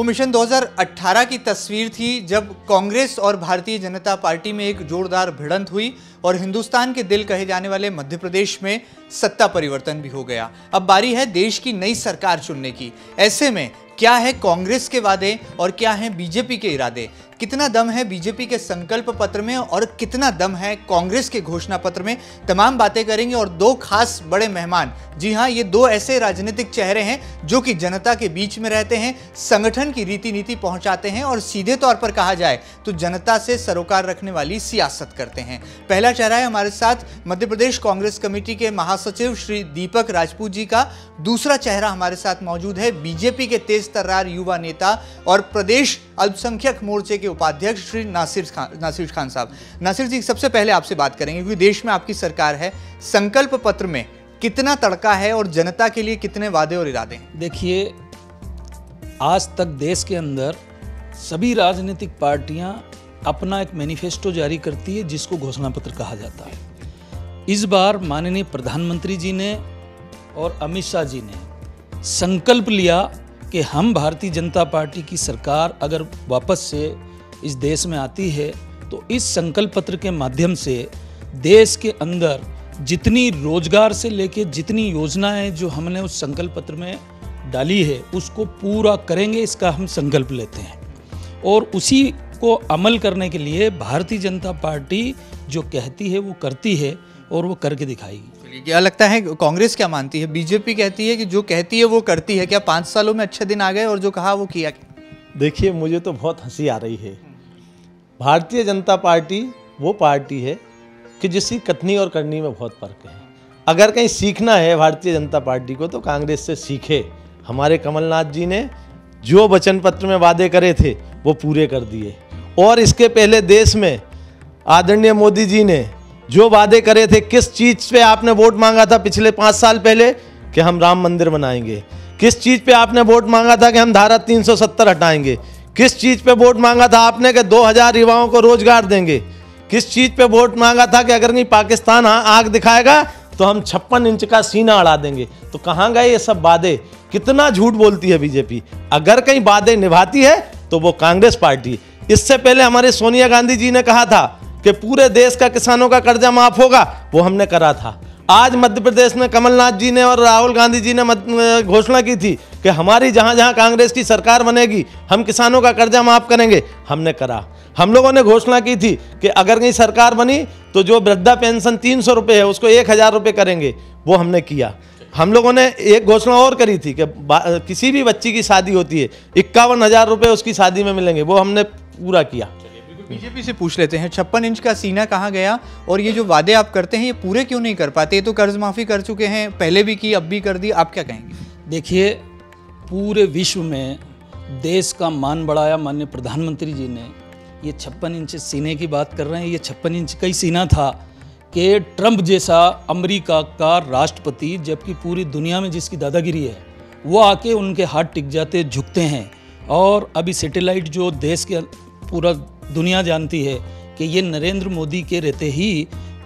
Mission 2018 की तस्वीर थी जब कांग्रेस और भारतीय जनता पार्टी में एक जोरदार भिड़ंत हुई और हिंदुस्तान के दिल कहे जाने वाले मध्य प्रदेश में सत्ता परिवर्तन भी हो गया। अब बारी है देश की नई सरकार चुनने की। ऐसे में क्या है कांग्रेस के वादे और क्या है बीजेपी के इरादे? कितना दम है बीजेपी के संकल्प पत्र में और कितना दम है कांग्रेस के घोषणा पत्र में? तमाम बातें करेंगे और दो खास बड़े मेहमान, जी हां, ये दो ऐसे राजनीतिक चेहरे हैं जो कि जनता के बीच में रहते हैं, संगठन की रीति नीति पहुंचाते हैं और सीधे तौर पर कहा जाए तो जनता से सरोकार रखने वाली सियासत करते हैं। पहला चेहरा है हमारे साथ मध्य प्रदेश कांग्रेस कमेटी के महासचिव श्री दीपक राजपूत जी का। दूसरा चेहरा हमारे साथ मौजूद है बीजेपी के तेज तर्रार युवा नेता और प्रदेश अल्पसंख्यक मोर्चे के उपाध्यक्ष श्री नासिर खान साहब। नासिर जी, सबसे पहले आपसे बात करेंगे क्योंकि देश में आपकी सरकार है, संकल्प पत्र में कितना तड़का है और जनता के लिए कितने वादे और इरादे हैं? देखिए, आज तक देश के अंदर सभी राजनीतिक पार्टियां अपना एक मैनिफेस्टो जारी करती है जिसको घोषणा पत्र कहा जाता है। इस बार माननीय प्रधानमंत्री जी ने और अमित शाह जी ने संकल्प लिया कि हम भारतीय जनता पार्टी की सरकार अगर वापस से इस देश में आती है तो इस संकल्प पत्र के माध्यम से देश के अंदर जितनी रोजगार से लेके जितनी योजनाएं जो हमने उस संकल्प पत्र में डाली है उसको पूरा करेंगे, इसका हम संकल्प लेते हैं और उसी को अमल करने के लिए भारतीय जनता पार्टी जो कहती है वो करती है और वो करके दिखाएगी। क्या लगता है कांग्रेस क्या मानती है? बीजेपी कहती है कि जो कहती है वो करती है। क्या 5 सालों में अच्छे दिन आ गए और जो कहा वो किया? देखिए, मुझे तो बहुत हंसी आ रही है। भारतीय जनता पार्टी वो पार्टी है कि जिसकी कथनी और करनी में बहुत फर्क है। अगर कहीं सीखना है भारतीय जनता पार्टी को तो कांग्रेस से सीखे। हमारे कमलनाथ जी ने जो वचन पत्र में वादे करे थे वो पूरे कर दिए और इसके पहले देश में आदरणीय मोदी जी ने जो वादे करे थे, किस चीज़ पे आपने वोट मांगा था पिछले 5 साल पहले कि हम राम मंदिर बनाएंगे? किस चीज़ पे आपने वोट मांगा था कि हम धारा 370 हटाएंगे? किस चीज़ पे वोट मांगा था आपने कि 2000 युवाओं को रोजगार देंगे? किस चीज़ पे वोट मांगा था कि अगर नहीं पाकिस्तान आग दिखाएगा तो हम 56 इंच का सीना अड़ा देंगे? तो कहाँ गए ये सब वादे? कितना झूठ बोलती है बीजेपी। अगर कहीं वादे निभाती है तो वो कांग्रेस पार्टी। इससे पहले हमारे सोनिया गांधी जी ने कहा था कि पूरे देश का किसानों का कर्जा माफ होगा, वो हमने करा था। आज मध्य प्रदेश में कमलनाथ जी ने और राहुल गांधी जी ने घोषणा की थी कि हमारी जहां जहां कांग्रेस की सरकार बनेगी हम किसानों का कर्जा माफ करेंगे, हमने करा। हम लोगों ने घोषणा की थी कि अगर कहीं सरकार बनी तो जो वृद्धा पेंशन 300 रुपये है उसको 1000 रुपये करेंगे, वो हमने किया। हम लोगों ने एक घोषणा और करी थी कि किसी भी बच्ची की शादी होती है 51,000 रुपये उसकी शादी में मिलेंगे, वो हमने पूरा किया। बीजेपी से पूछ लेते हैं, 56 इंच का सीना कहाँ गया और ये जो वादे आप करते हैं ये पूरे क्यों नहीं कर पाते? ये तो कर्ज माफी कर चुके हैं, पहले भी की, अब भी कर दी, आप क्या कहेंगे? देखिए, पूरे विश्व में देश का मान बढ़ाया माननीय प्रधानमंत्री जी ने। ये 56 इंच सीने की बात कर रहे हैं, ये 56 इंच का ही सीना था कि ट्रंप जैसा अमेरिका का राष्ट्रपति, जबकि पूरी दुनिया में जिसकी दादागिरी है, वो आके उनके हाथ टिक जाते, झुकते हैं। और अभी सैटेलाइट जो देश के पूरा दुनिया जानती है कि ये नरेंद्र मोदी के रहते ही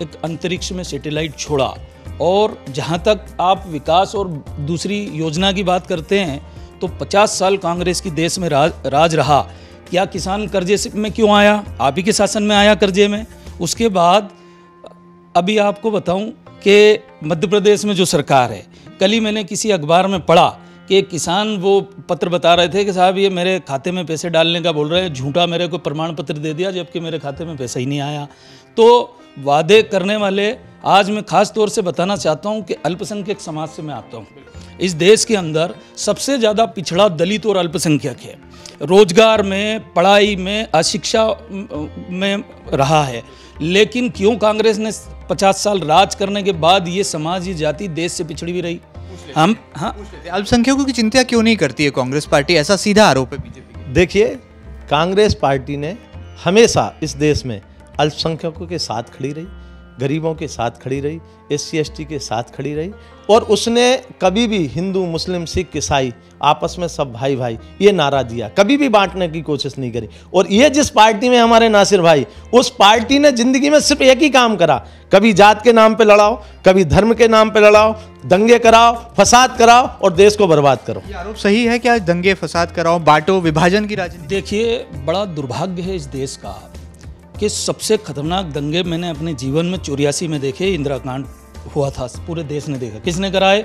एक अंतरिक्ष में सैटेलाइट छोड़ा। और जहाँ तक आप विकास और दूसरी योजना की बात करते हैं तो 50 साल कांग्रेस की देश में राज रहा। क्या किसान कर्जे में क्यों आया? आप ही के शासन में आया कर्जे में। उसके बाद अभी आपको बताऊं कि मध्य प्रदेश में जो सरकार है, कल ही मैंने किसी अखबार में पढ़ा कि किसान वो पत्र बता रहे थे कि साहब ये मेरे खाते में पैसे डालने का बोल रहे हैं, झूठा मेरे को प्रमाण पत्र दे दिया जबकि मेरे खाते में पैसा ही नहीं आया। तो वादे करने वाले, आज मैं खास तौर से बताना चाहता हूं कि अल्पसंख्यक समाज से मैं आता हूं। इस देश के अंदर सबसे ज़्यादा पिछड़ा दलित और अल्पसंख्यक है। रोजगार में, पढ़ाई में, अशिक्षा में रहा है। लेकिन क्यों कांग्रेस ने 50 साल राज करने के बाद ये समाज, ये जाति देश से पिछड़ी भी रही? हम अल्पसंख्यकों की चिंता क्यों नहीं करती है कांग्रेस पार्टी? ऐसा सीधा आरोप है बीजेपी। देखिए, कांग्रेस पार्टी ने हमेशा इस देश में अल्पसंख्यकों के साथ खड़ी रही। गरीबों के साथ खड़ी रही, SC/ST के साथ खड़ी रही, और उसने कभी भी हिंदू, मुस्लिम, सिख, ईसाई आपस में सब भाई भाई ये नारा दिया, कभी भी बांटने की कोशिश नहीं करी। और ये जिस पार्टी में हमारे नासिर भाई, उस पार्टी ने जिंदगी में सिर्फ एक ही काम करा, कभी जात के नाम पे लड़ाओ, कभी धर्म के नाम पे लड़ाओ, दंगे कराओ, फसाद कराओ और देश को बर्बाद करो। ये आरोप सही है क्या? दंगे फसाद कराओ, बांटो, विभाजन की राजनीति? देखिए, बड़ा दुर्भाग्य है इस देश का कि सबसे खतरनाक दंगे मैंने अपने जीवन में 84 में देखे। इंदिरा कांड हुआ था, पूरे देश ने देखा। किसने कराए?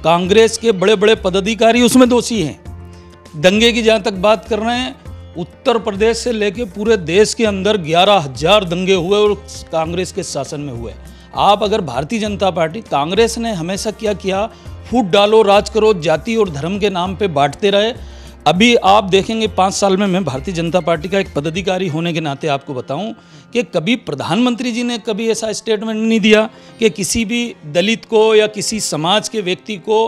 कांग्रेस के बड़े बड़े पदाधिकारी उसमें दोषी हैं। दंगे की जहाँ तक बात कर रहे हैं, उत्तर प्रदेश से लेके पूरे देश के अंदर 11,000 दंगे हुए और कांग्रेस के शासन में हुए। आप अगर भारतीय जनता पार्टी, कांग्रेस ने हमेशा क्या किया, फूट डालो, राज करो, जाति और धर्म के नाम पे बांटते रहे। अभी आप देखेंगे 5 साल में, मैं भारतीय जनता पार्टी का एक पदाधिकारी होने के नाते आपको बताऊं कि कभी प्रधानमंत्री जी ने कभी ऐसा स्टेटमेंट नहीं दिया कि किसी भी दलित को या किसी समाज के व्यक्ति को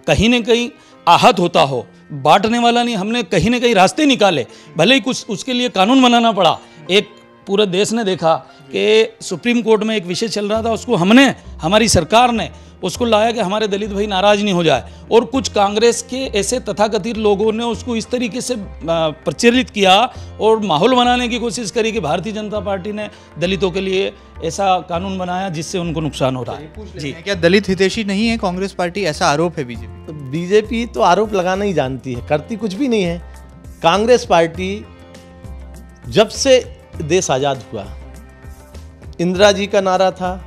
कहीं न कहीं आहत होता हो। बांटने वाला नहीं, हमने कहीं न कहीं रास्ते निकाले, भले ही कुछ उसके लिए कानून बनाना पड़ा। एक पूरे देश ने देखा कि सुप्रीम कोर्ट में एक विषय चल रहा था, उसको हमने, हमारी सरकार ने उसको लाया कि हमारे दलित भाई नाराज नहीं हो जाए, और कुछ कांग्रेस के ऐसे तथाकथित लोगों ने उसको इस तरीके से प्रचलित किया और माहौल बनाने की कोशिश करी कि भारतीय जनता पार्टी ने दलितों के लिए ऐसा कानून बनाया जिससे उनको नुकसान हो रहा है। जी, क्या दलित हितैषी नहीं है कांग्रेस पार्टी? ऐसा आरोप है बीजेपी। तो बीजेपी तो आरोप लगाना ही जानती है, करती कुछ भी नहीं है। कांग्रेस पार्टी जब से देश आज़ाद हुआ, इंदिरा जी का नारा था,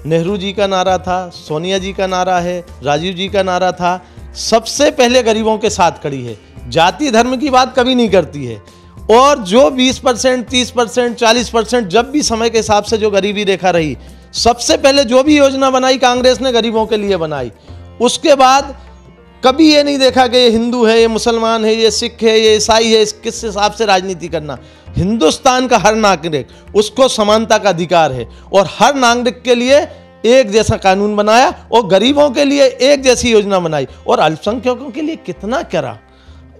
नेहरू जी का नारा था, सोनिया जी का नारा है, राजीव जी का नारा था, सबसे पहले गरीबों के साथ खड़ी है। जाति धर्म की बात कभी नहीं करती है। और जो 20%, 30%, 40% जब भी समय के हिसाब से जो गरीबी रेखा रही, सबसे पहले जो भी योजना बनाई कांग्रेस ने गरीबों के लिए बनाई। उसके बाद कभी ये नहीं देखा कि ये हिंदू है, ये मुसलमान है, ये सिख है, ये ईसाई है, किस हिसाब से राजनीति करना। हिंदुस्तान का हर नागरिक, उसको समानता का अधिकार है, और हर नागरिक के लिए एक जैसा कानून बनाया और गरीबों के लिए एक जैसी योजना बनाई। और अल्पसंख्यकों के लिए कितना करा,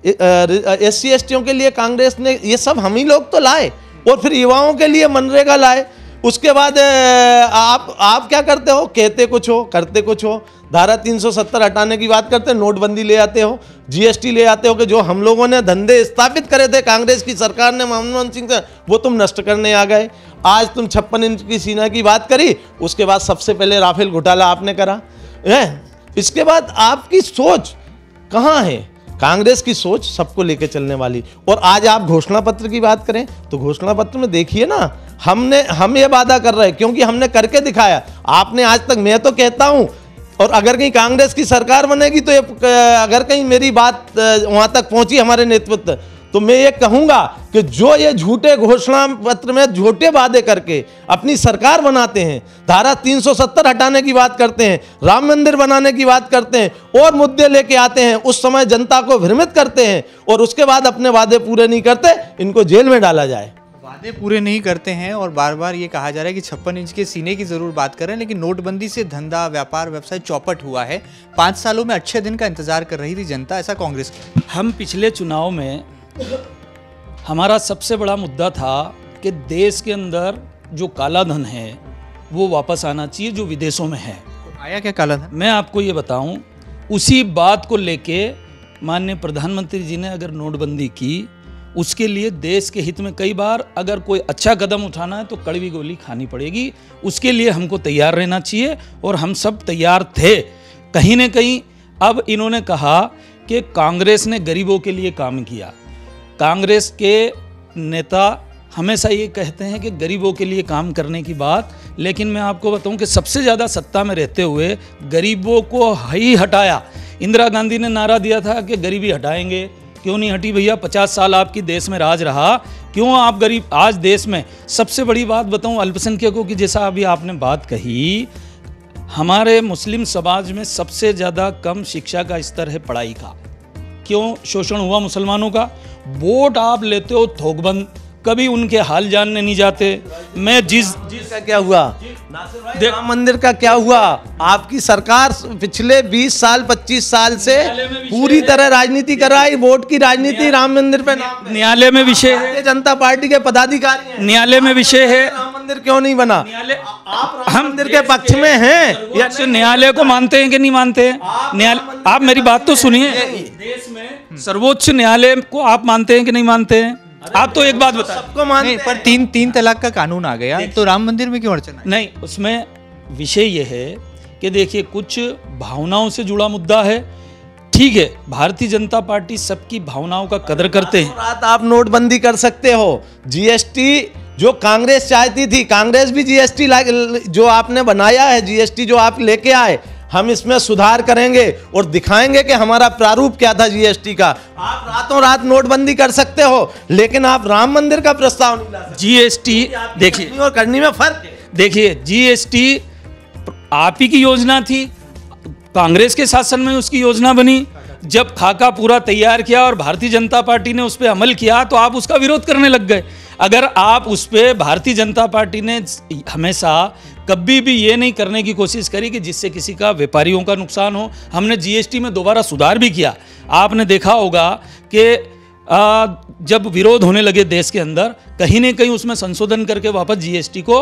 SC/STों के लिए कांग्रेस ने, ये सब हम ही लोग तो लाए। और फिर युवाओं के लिए मनरेगा लाए। उसके बाद आप क्या करते हो, कहते कुछ हो, करते कुछ हो। धारा 370 हटाने की बात करते, नोटबंदी ले आते हो, GST ले आते हो कि जो हम लोगों ने धंधे स्थापित करे थे कांग्रेस की सरकार ने मनमोहन सिंह से, वो तुम नष्ट करने आ गए। आज तुम 56 इंच की सीना की बात करी, उसके बाद सबसे पहले राफेल घोटाला आपने करा है। इसके बाद आपकी सोच कहाँ है? कांग्रेस की सोच सबको लेके चलने वाली। और आज आप घोषणा पत्र की बात करें तो घोषणा पत्र में देखिए ना, हम ये वादा कर रहे हैं क्योंकि हमने करके दिखाया। आपने आज तक, मैं तो कहता हूं, और अगर कहीं कांग्रेस की सरकार बनेगी तो अगर कहीं मेरी बात वहां तक पहुंची हमारे नेतृत्व, तो मैं ये कहूंगा कि जो ये झूठे घोषणा पत्र में झूठे वादे करके अपनी सरकार बनाते हैं, धारा 370 हटाने की बात करते हैं, राम मंदिर बनाने की बात करते हैं और मुद्दे लेके आते हैं, उस समय जनता को भ्रमित करते हैं और उसके बाद अपने वादे पूरे नहीं करते, इनको जेल में डाला जाए। वादे पूरे नहीं करते हैं और बार बार ये कहा जा रहा है कि 56 इंच के सीने की जरूर बात करें, लेकिन नोटबंदी से धंधा, व्यापार, व्यवसाय चौपट हुआ है। 5 सालों में अच्छे दिन का इंतजार कर रही थी जनता, ऐसा कांग्रेस का। हम पिछले चुनाव में, हमारा सबसे बड़ा मुद्दा था कि देश के अंदर जो काला धन है वो वापस आना चाहिए जो विदेशों में है। आया क्या काला धन? मैं आपको ये बताऊं, उसी बात को लेके माननीय प्रधानमंत्री जी ने अगर नोटबंदी की, उसके लिए देश के हित में कई बार अगर कोई अच्छा कदम उठाना है तो कड़वी गोली खानी पड़ेगी। उसके लिए हमको तैयार रहना चाहिए और हम सब तैयार थे। कहीं न कहीं अब इन्होंने कहा कि कांग्रेस ने गरीबों के लिए काम किया। कांग्रेस के नेता हमेशा ये कहते हैं कि गरीबों के लिए काम करने की बात, लेकिन मैं आपको बताऊं कि सबसे ज़्यादा सत्ता में रहते हुए गरीबों को ही हटाया। इंदिरा गांधी ने नारा दिया था कि गरीबी हटाएंगे, क्यों नहीं हटी भैया? 50 साल आपकी देश में राज रहा, क्यों आप गरीब? आज देश में सबसे बड़ी बात बताऊं, अल्पसंख्यकों की, जैसा अभी आपने बात कही, हमारे मुस्लिम समाज में सबसे ज़्यादा कम शिक्षा का स्तर है पढ़ाई का। क्यों शोषण हुआ मुसलमानों का? वोट आप लेते हो थोकबंद, कभी उनके हाल जानने नहीं जाते। मैं जिस का क्या हुआ, राम मंदिर का क्या हुआ? आपकी सरकार पिछले 20 साल 25 साल से पूरी तरह राजनीति कर रहा है, वोट की राजनीति राम मंदिर पे। न्यायालय में विषय है, जनता पार्टी के पदाधिकारी न्यायालय में विषय है। मंदिर क्यों नहीं बना? आप राम मंदिर के पक्ष में हैं या न्यायालय को मानते हैं कि नहीं मानते हैं? न्यायालय, आप मेरी बात तो सुनिए। देश में सर्वोच्च न्यायालय को आप मानते हैं कि नहीं मानते हैं? आप तो एक बात बताओ। सबको मानते पर तीन तलाक का कानून आ गया तो राम मंदिर में क्यों अड़चन आई? नहीं, उसमें विषय ये है कि देखिए कुछ भावनाओं से जुड़ा मुद्दा है। ठीक है, भारतीय जनता पार्टी सबकी भावनाओं का कदर करते हैं। रात आप नोटबंदी कर सकते हो। जीएसटी जो कांग्रेस चाहती थी, कांग्रेस भी जीएसटी जो आपने बनाया है, जीएसटी जो आप लेके आए, हम इसमें सुधार करेंगे और दिखाएंगे कि हमारा प्रारूप क्या था जीएसटी का। आप रातों रात नोटबंदी कर सकते हो, लेकिन आप राम मंदिर का प्रस्ताव नहीं ला सकते। जीएसटी देखिए और करनी में फर्क है। देखिए, जीएसटी आप ही की योजना थी, कांग्रेस के शासन में उसकी योजना बनी। जब खाका पूरा तैयार किया और भारतीय जनता पार्टी ने उस पर अमल किया तो आप उसका विरोध करने लग गए। अगर आप उस पर, भारतीय जनता पार्टी ने हमेशा कभी भी ये नहीं करने की कोशिश करी कि जिससे किसी का, व्यापारियों का नुकसान हो। हमने जीएसटी में दोबारा सुधार भी किया। आपने देखा होगा कि जब विरोध होने लगे देश के अंदर, कहीं न कहीं उसमें संशोधन करके वापस जीएसटी को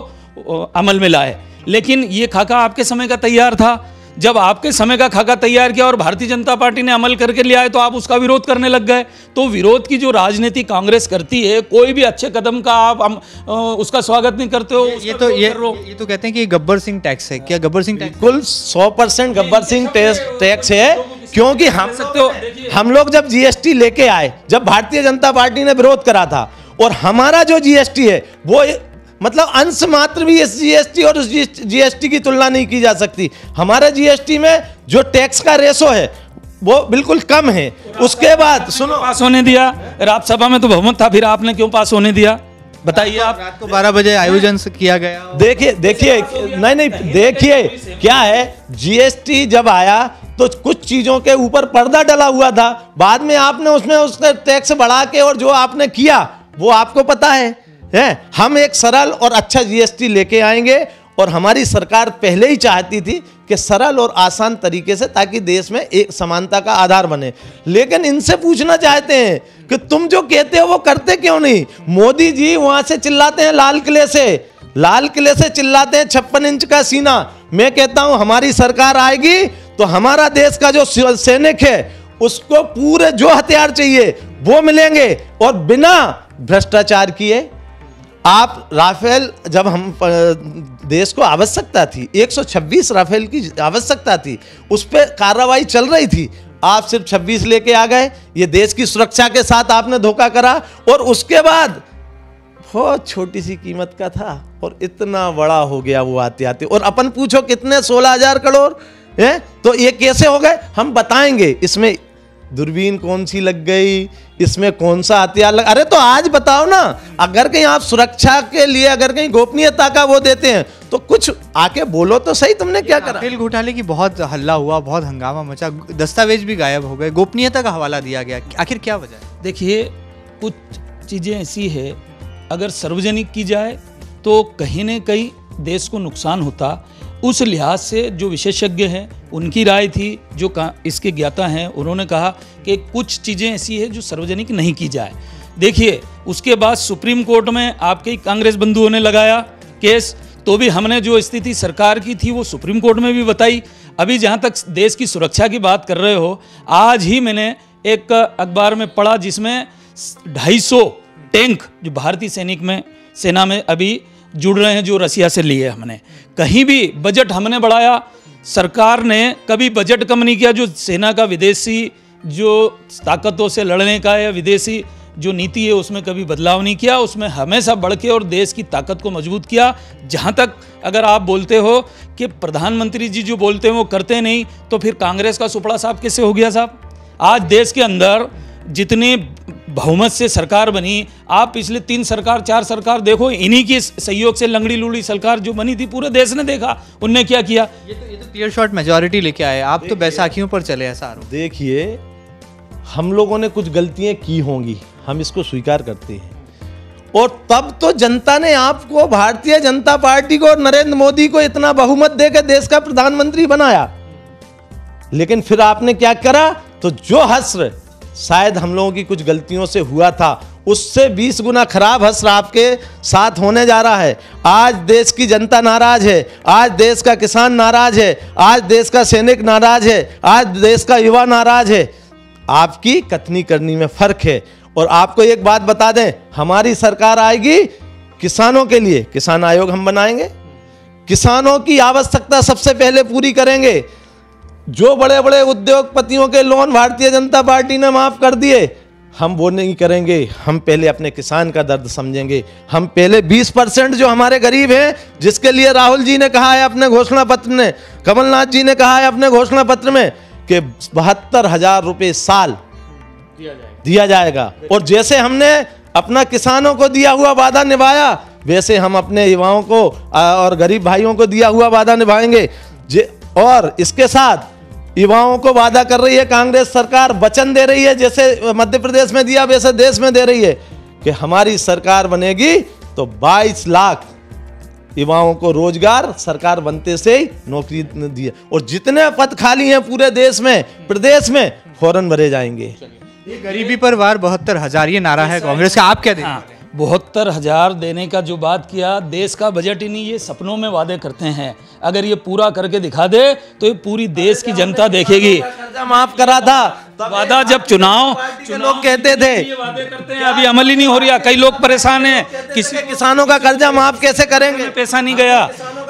अमल में लाए। लेकिन ये खाका आपके समय का तैयार था। जब आपके समय का खाका तैयार किया और भारतीय जनता पार्टी ने अमल करके लिया है तो आप उसका विरोध करने लग गए। तो विरोध की जो राजनीति कांग्रेस करती है, कोई भी अच्छे कदम का आप उसका स्वागत नहीं करते हो। ये तो कहते हैं कि गब्बर सिंह टैक्स है। क्या गब्बर सिंह टैक्स? बिल्कुल 100% गब्बर सिंह टैक्स है, क्योंकि हम लोग जब जीएसटी लेके आए, जब भारतीय जनता पार्टी ने विरोध करा था, और हमारा जो जीएसटी है वो मतलब अंश मात्र भी इस जीएसटी और उस जीएसटी की तुलना नहीं की जा सकती। हमारे जीएसटी में जो टैक्स का रेशो है वो बिल्कुल कम है। उसके बाद सुनो, पास होने दिया, राज्यसभा में तो बहुमत था, फिर आपने क्यों पास होने दिया? बताइए आप। रात को 12 बजे आयोजन किया गया। देखिए देखिए क्या है, जीएसटी जब आया तो कुछ चीजों के ऊपर पर्दा डला हुआ था। बाद में आपने उसका टैक्स बढ़ा के और जो आपने किया वो आपको पता है। हम एक सरल और अच्छा जीएसटी लेके आएंगे, और हमारी सरकार पहले ही चाहती थी कि सरल और आसान तरीके से, ताकि देश में एक समानता का आधार बने। लेकिन इनसे पूछना चाहते हैं कि तुम जो कहते हो वो करते क्यों नहीं? मोदी जी वहां से चिल्लाते हैं, लाल किले से चिल्लाते हैं 56 इंच का सीना। मैं कहता हूं हमारी सरकार आएगी तो हमारा देश का जो सैनिक है उसको पूरे जो हथियार चाहिए वो मिलेंगे, और बिना भ्रष्टाचार किए। आप राफेल, जब हम देश को आवश्यकता थी, 126 राफेल की आवश्यकता थी, उस पर कार्रवाई चल रही थी, आप सिर्फ 26 लेके आ गए। ये देश की सुरक्षा के साथ आपने धोखा करा, और उसके बाद बहुत छोटी सी कीमत का था और इतना बड़ा हो गया वो आते आते। और अपन पूछो कितने, 16,000 करोड़ है, तो ये कैसे हो गए हम बताएंगे। इसमें दूरबीन कौन सी लग गई, इसमें कौन सा हथियार लगा? अरे तो आज बताओ ना, अगर कहीं आप सुरक्षा के लिए अगर कहीं गोपनीयता का वो देते हैं तो कुछ आके बोलो तो सही, तुमने क्या करा? राफेल घोटाले की बहुत हल्ला हुआ, बहुत हंगामा मचा, दस्तावेज भी गायब हो गए, गोपनीयता का हवाला दिया गया, आखिर क्या वजह है? देखिए, कुछ चीज़ें ऐसी है, अगर सार्वजनिक की जाए तो कहीं न कहीं देश को नुकसान होता। उस लिहाज से जो विशेषज्ञ हैं उनकी राय थी, जो इसके ज्ञाता हैं, उन्होंने कहा कि कुछ चीज़ें ऐसी है जो सार्वजनिक नहीं की जाए। देखिए, उसके बाद सुप्रीम कोर्ट में आपके कांग्रेस बंधुओं ने लगाया केस, तो भी हमने जो स्थिति सरकार की थी वो सुप्रीम कोर्ट में भी बताई। अभी जहाँ तक देश की सुरक्षा की बात कर रहे हो, आज ही मैंने एक अखबार में पढ़ा जिसमें 250 टैंक जो भारतीय सेना में अभी जुड़ रहे हैं, जो रसिया से लिए हमने। कहीं भी बजट हमने बढ़ाया, सरकार ने कभी बजट कम नहीं किया। जो सेना का विदेशी जो ताकतों से लड़ने का या विदेशी जो नीति है उसमें कभी बदलाव नहीं किया, उसमें हमेशा बढ़ के और देश की ताकत को मजबूत किया। जहाँ तक अगर आप बोलते हो कि प्रधानमंत्री जी जो बोलते हैं वो करते नहीं, तो फिर कांग्रेस का सुपड़ा साहब कैसे हो गया साहब? आज देश के अंदर जितनी बहुमत से सरकार बनी, आप पिछले 3 सरकार 4 सरकार देखो, इन्हीं के सहयोग से लंगड़ी लूड़ी सरकार जो बनी थी पूरे देश ने देखा उनने क्या किया। ये तो क्लियर शॉट मेजॉरिटी लेके आए, आप तो बैसाखियों पर चले ऐसा आरोप। देखिए, हम लोगों ने कुछ गलतियां की होंगी, हम इसको स्वीकार करते हैं, और तब तो जनता ने आपको, भारतीय जनता पार्टी को, नरेंद्र मोदी को इतना बहुमत देकर देश का प्रधानमंत्री बनाया। लेकिन फिर आपने क्या करा? तो जो हश्र शायद हम लोगों की कुछ गलतियों से हुआ था उससे 20 गुना खराब हश्र आपके साथ होने जा रहा है। आज देश की जनता नाराज है, आज देश का किसान नाराज है, आज देश का सैनिक नाराज है, आज देश का युवा नाराज है। आपकी कथनी करनी में फर्क है। और आपको एक बात बता दें, हमारी सरकार आएगी किसानों के लिए, किसान आयोग हम बनाएंगे, किसानों की आवश्यकता सबसे पहले पूरी करेंगे। जो बड़े बड़े उद्योगपतियों के लोन भारतीय जनता पार्टी ने माफ कर दिए, हम वो नहीं करेंगे। हम पहले अपने किसान का दर्द समझेंगे। हम पहले 20% जो हमारे गरीब हैं, जिसके लिए राहुल जी ने कहा है अपने घोषणा पत्र में, कमलनाथ जी ने कहा है अपने घोषणा पत्र में कि 72,000 रुपये साल दिया जाएगा। और जैसे हमने अपना किसानों को दिया हुआ वादा निभाया, वैसे हम अपने युवाओं को और गरीब भाइयों को दिया हुआ वादा निभाएंगे। और इसके साथ युवाओं को वादा कर रही है कांग्रेस सरकार, वचन दे रही है, जैसे मध्य प्रदेश में दिया वैसे देश में दे रही है कि हमारी सरकार बनेगी तो 22 लाख युवाओं को रोजगार सरकार बनते से ही नौकरी दी है। और जितने पद खाली हैं पूरे देश में, प्रदेश में, फौरन भरे जाएंगे। ये गरीबी पर वार 72,000 ये नारा है कांग्रेस का, आप क्या देखते हैं? 72,000 देने का जो बात किया, देश का बजट ही नहीं, ये सपनों में वादे करते हैं। अगर ये पूरा करके दिखा दे तो ये पूरी देश की जनता देखेगी। कर्जा माफ करा था, वादा जब चुनाव लोग कहते थे, ये वादे करते हैं, अभी अमल ही नहीं हो रहा। कई लोग परेशान हैं, किसी किसानों का कर्जा माफ कैसे करेंगे? पैसा नहीं गया,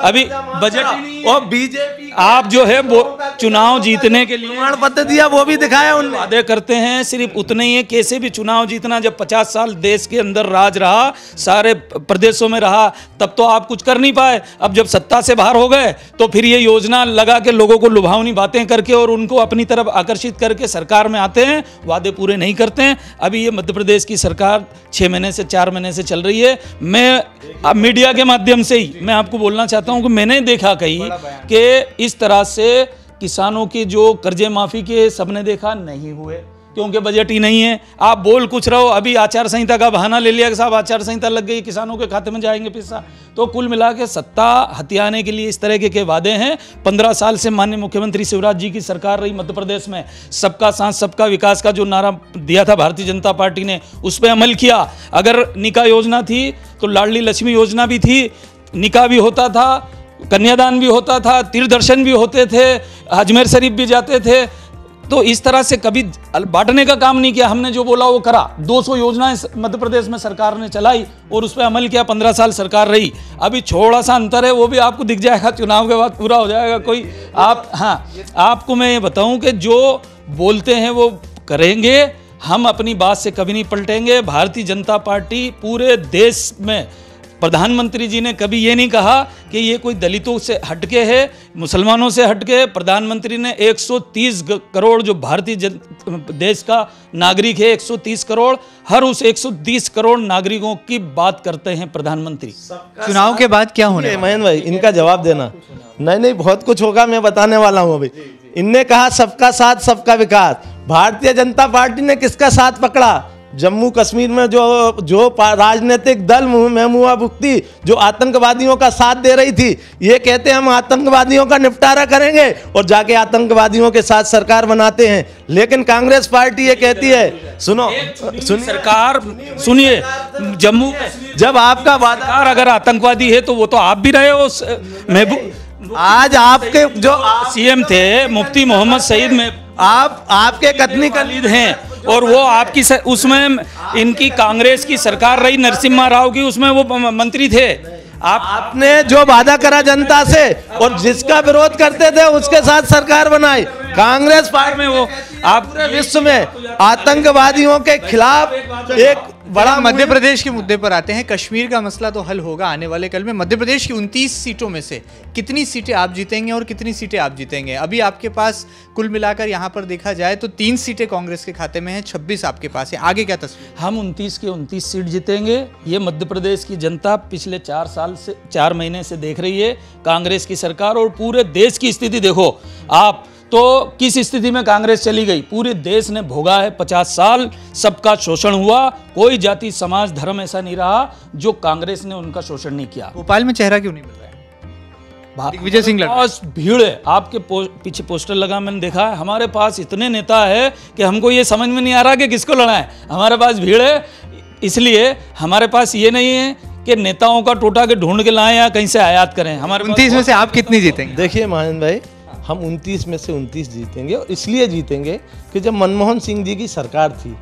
अभी बजट ही नहीं है। और बीजेपी आप जो है वो चुनाव जीतने के लिए प्रमाण पत्र दिया, वो भी दिखाया उन्होंने। वादे करते हैं, सिर्फ उतने ही है। कैसे भी चुनाव जीतना, जब 50 साल देश के अंदर राज रहा, सारे प्रदेशों में रहा, तब तो आप कुछ कर नहीं पाए। अब जब सत्ता से बाहर हो गए तो फिर ये योजना लगा के लोगों को लुभावनी बातें करके और उनको अपनी तरफ आकर्षित करके सरकार में आते हैं, वादे पूरे नहीं करते हैं। अभी ये मध्य प्रदेश की सरकार 6 महीने से 4 महीने से चल रही है। मैं मीडिया के माध्यम से ही मैं आपको बोलना चाहता हूं कि मैंने देखा कहीं कि इस तरह से किसानों के जो कर्जे माफी के सबने देखा नहीं हुए, क्योंकि बजट ही नहीं है। आप बोल कुछ रहो, अभी आचार संहिता का बहाना ले लिया कि साहब आचार संहिता लग गई, किसानों के खाते में जाएंगे पैसा। तो कुल मिला के सत्ता हथियाने के लिए इस तरह के वादे हैं। 15 साल से माननीय मुख्यमंत्री शिवराज जी की सरकार रही मध्य प्रदेश में, सबका साथ सबका विकास का जो नारा दिया था भारतीय जनता पार्टी ने, उस पर अमल किया। अगर निकाह योजना थी तो लाडली लक्ष्मी योजना भी थी, निकाह भी होता था, कन्यादान भी होता था, तीर्थदर्शन भी होते थे, अजमेर शरीफ भी जाते थे। तो इस तरह से कभी बांटने का काम नहीं किया। हमने जो बोला वो करा। 200 योजनाएं मध्य प्रदेश में सरकार ने चलाई और उस पर अमल किया। 15 साल सरकार रही। अभी थोड़ा सा अंतर है, वो भी आपको दिख जाएगा, चुनाव के बाद पूरा हो जाएगा। कोई आप, हाँ, आपको मैं ये बताऊं कि जो बोलते हैं वो करेंगे। हम अपनी बात से कभी नहीं पलटेंगे। भारतीय जनता पार्टी पूरे देश में, प्रधानमंत्री जी ने कभी ये नहीं कहा कि ये कोई दलितों से हटके है, मुसलमानों से हटके। प्रधानमंत्री ने 130 करोड़ जो भारतीय देश का नागरिक है, 130 करोड़, हर उस 130 करोड़ नागरिकों की बात करते हैं प्रधानमंत्री। चुनाव के बाद क्या होने? महेंद्र भाई, इनका जवाब देना। नहीं, बहुत कुछ होगा, मैं बताने वाला हूँ अभी। इनने कहा सबका साथ सबका विकास। भारतीय जनता पार्टी ने किसका साथ पकड़ा? जम्मू कश्मीर में जो राजनीतिक दल महबूबा मुफ्ती जो आतंकवादियों का साथ दे रही थी, ये कहते हैं हम आतंकवादियों का निपटारा करेंगे और जाके आतंकवादियों के साथ सरकार बनाते हैं। लेकिन कांग्रेस पार्टी ये कहती है, सुनिए सरकार, सुनिए, जम्मू जब आपका वादा अगर आतंकवादी है तो वो तो आप भी रहे हो। महबूब, आज आपके जो सीएम थे मुफ्ती मोहम्मद सईद में आपके कथनी कलीद हैं, और वो आपकी उसमें इनकी कांग्रेस की सरकार रही, नरसिम्हा राव की, उसमें वो मंत्री थे। आपने जो वादा करा जनता से और जिसका विरोध करते थे उसके साथ सरकार बनाई। कांग्रेस पार्टी में वो आप पूरे विश्व में आतंकवादियों के खिलाफ एक बड़ा मध्य प्रदेश के मुद्दे पर आते हैं। कश्मीर का मसला तो हल होगा आने वाले कल में। मध्य प्रदेश की 29 सीटों में से कितनी सीटें आप जीतेंगे और कितनी सीटें आप जीतेंगे? अभी आपके पास कुल मिलाकर यहाँ पर देखा जाए तो 3 सीटें कांग्रेस के खाते में हैं, 26 आपके पास है। आगे क्या तस्वीर? हम 29 के 29 सीट जीतेंगे। ये मध्य प्रदेश की जनता पिछले 4 महीने से देख रही है कांग्रेस की सरकार। और पूरे देश की स्थिति देखो आप, तो किस स्थिति में कांग्रेस चली गई। पूरे देश ने भोगा है 50 साल, सबका शोषण हुआ। कोई जाति समाज धर्म ऐसा नहीं रहा जो कांग्रेस ने उनका शोषण नहीं किया। भोपाल में चेहरा क्यों नहीं मिल रहा है? दिग्विजय सिंह भीड़ है, आपके पीछे पोस्टर लगा, मैंने देखा है। हमारे पास इतने नेता है कि हमको ये समझ में नहीं आ रहा कि किसको लड़ा है। हमारे पास भीड़ है। इसलिए हमारे पास ये नहीं है कि नेताओं का टोटा के ढूंढ के लाएं या कहीं से आयात करें। हमारे 29 में से आप कितनी जीतेंगे? देखिए महान भाई, हम 29 में से 29 जीतेंगे, और इसलिए जीतेंगे कि जब मनमोहन सिंह जी की सरकार थी,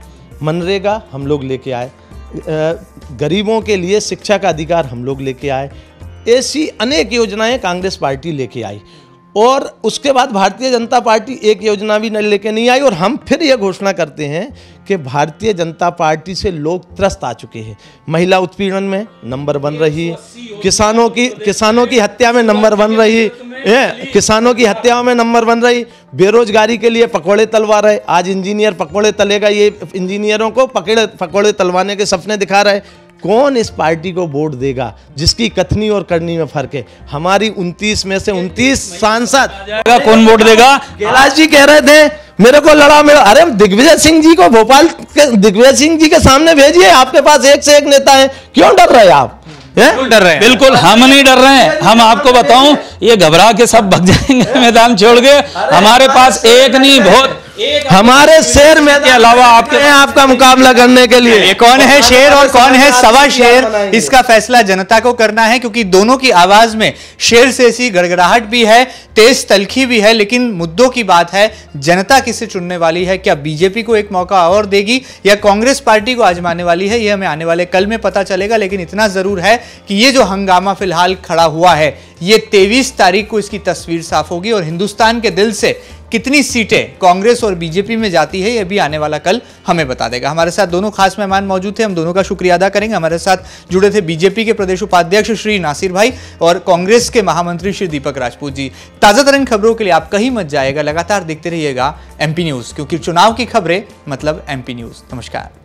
मनरेगा हम लोग लेके आए, गरीबों के लिए शिक्षा का अधिकार हम लोग लेके आए, ऐसी अनेक योजनाएं कांग्रेस पार्टी लेके आई, और उसके बाद भारतीय जनता पार्टी एक योजना भी लेके नहीं आई। और हम फिर यह घोषणा करते हैं कि भारतीय जनता पार्टी से लोग त्रस्त आ चुके हैं। महिला उत्पीड़न में नंबर 1 रही है, किसानों की हत्या में नंबर 1 रही है, किसानों की हत्याओं में नंबर 1 रही, बेरोजगारी के लिए पकौड़े तलवा रहे, आज इंजीनियर पकौड़े तलेगा, ये इंजीनियरों को पकौड़े तलवाने के सपने दिखा रहे। कौन इस पार्टी को वोट देगा जिसकी कथनी और करनी में फर्क है? हमारी 29 में से 29 सांसद, कौन वोट देगा? कैलाश जी कह रहे थे मेरे को लड़ा मेरा, अरे दिग्विजय सिंह जी को भोपाल के दिग्विजय सिंह जी के सामने भेजिए, आपके पास एक से एक नेता है, क्यों डर रहे आप? डर रहे हैं? बिल्कुल हम नहीं डर रहे हैं। हम आपको बताऊं, ये घबरा के सब भग जाएंगे मैदान छोड़ के। हमारे पास एक नहीं बहुत, हमारे शेर में के अलावा आपका मुकाबला करने के लिए। ये कौन है शेर और कौन है सवा शेर, इसका फैसला जनता को करना है, क्योंकि दोनों की आवाज में शेर से ऐसी गड़गड़ाहट भी है, तेज तलखी भी है। लेकिन मुद्दों की बात है, जनता किसे चुनने वाली है? क्या बीजेपी को एक मौका और देगी या कांग्रेस पार्टी को आजमाने वाली है? यह हमें आने वाले कल में पता चलेगा। लेकिन इतना जरूर है कि ये जो हंगामा फिलहाल खड़ा हुआ है, ये 23 तारीख को इसकी तस्वीर साफ होगी, और हिंदुस्तान के दिल से कितनी सीटें कांग्रेस और बीजेपी में जाती है, यह भी आने वाला कल हमें बता देगा। हमारे साथ दोनों खास मेहमान मौजूद थे, हम दोनों का शुक्रिया अदा करेंगे। हमारे साथ जुड़े थे बीजेपी के प्रदेश उपाध्यक्ष श्री नासिर भाई और कांग्रेस के महामंत्री श्री दीपक राजपूत जी। ताजा तरीन खबरों के लिए आप कहीं मत जाएगा, लगातार देखते रहिएगा एमपी न्यूज, क्योंकि चुनाव की खबरें मतलब एमपी न्यूज। नमस्कार।